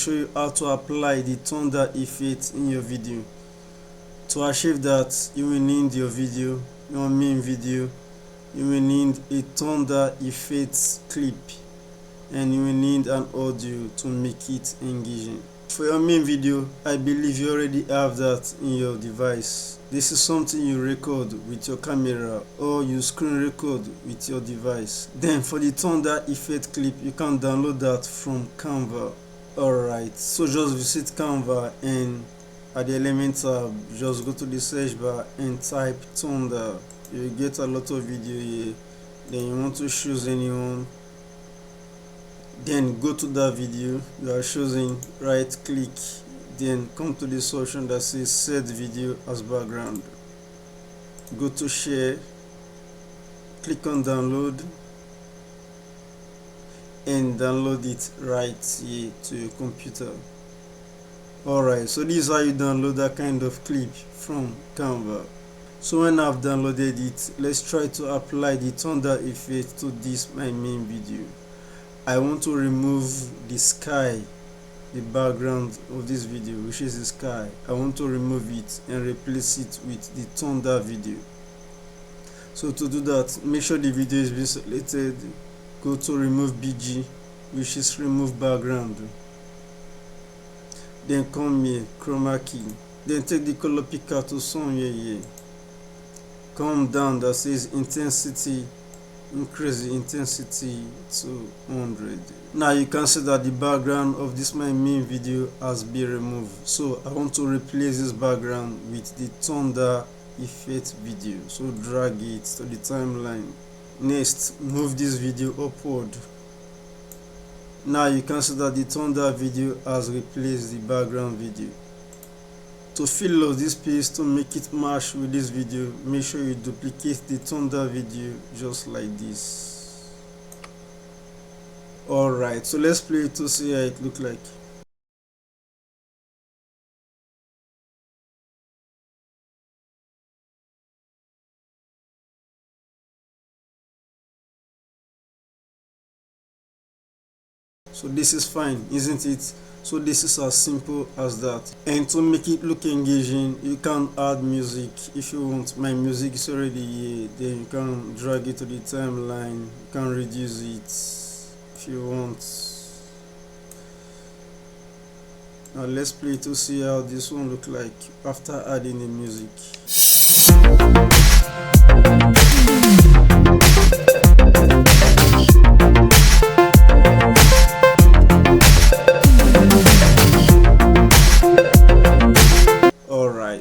show you how to apply the thunder effect in your video. To achieve that, you will need your main video, you will need a thunder effect clip, and you will need an audio to make it engaging. For your main video, I believe you already have that in your device. This is something you record with your camera or you screen record with your device. Then for the thunder effect clip, you can download that from Canva. Alright, so just visit Canva and at the element tab, just go to the search bar and type thunder. You will get a lot of video here. Then you want to choose anyone, then go to that video you are choosing, right click, then come to this option that says set video as background, go to share, click on download and download it right here to your computer. Alright, so this is how you download that kind of clip from Canva. So when I've downloaded it, let's try to apply the thunder effect to this my main video. I want to remove the sky, the background of this video, which is the sky. I want to remove it and replace it with the thunder video. So to do that, make sure the video is being selected. Go to remove BG, which is remove background. Then come here, chroma key. Then take the color picker to somewhere here. Come down that says intensity, increase the intensity to 100. Now you can see that the background of this my main video has been removed. So I want to replace this background with the thunder effect video. So drag it to the timeline. Next, move this video upward. Now you can see that the thunder video has replaced the background video. To fill up this space to make it match with this video, make sure you duplicate the thunder video just like this. Alright, so let's play it to see how it looks like. So this is fine, isn't it? So this is as simple as that. And to make it look engaging, you can add music if you want. My music is already here. Then you can drag it to the timeline. You can reduce it if you want. Now let's play to see how this one look like after adding the music.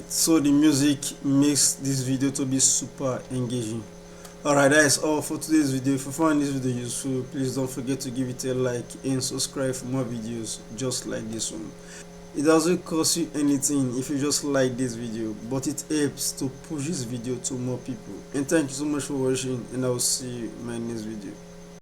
So the music makes this video to be super engaging. Alright, that is all for today's video. If you find this video useful, please don't forget to give it a like and subscribe for more videos just like this one. It doesn't cost you anything if you just like this video, but it helps to push this video to more people. And thank you so much for watching, and I will see you in my next video.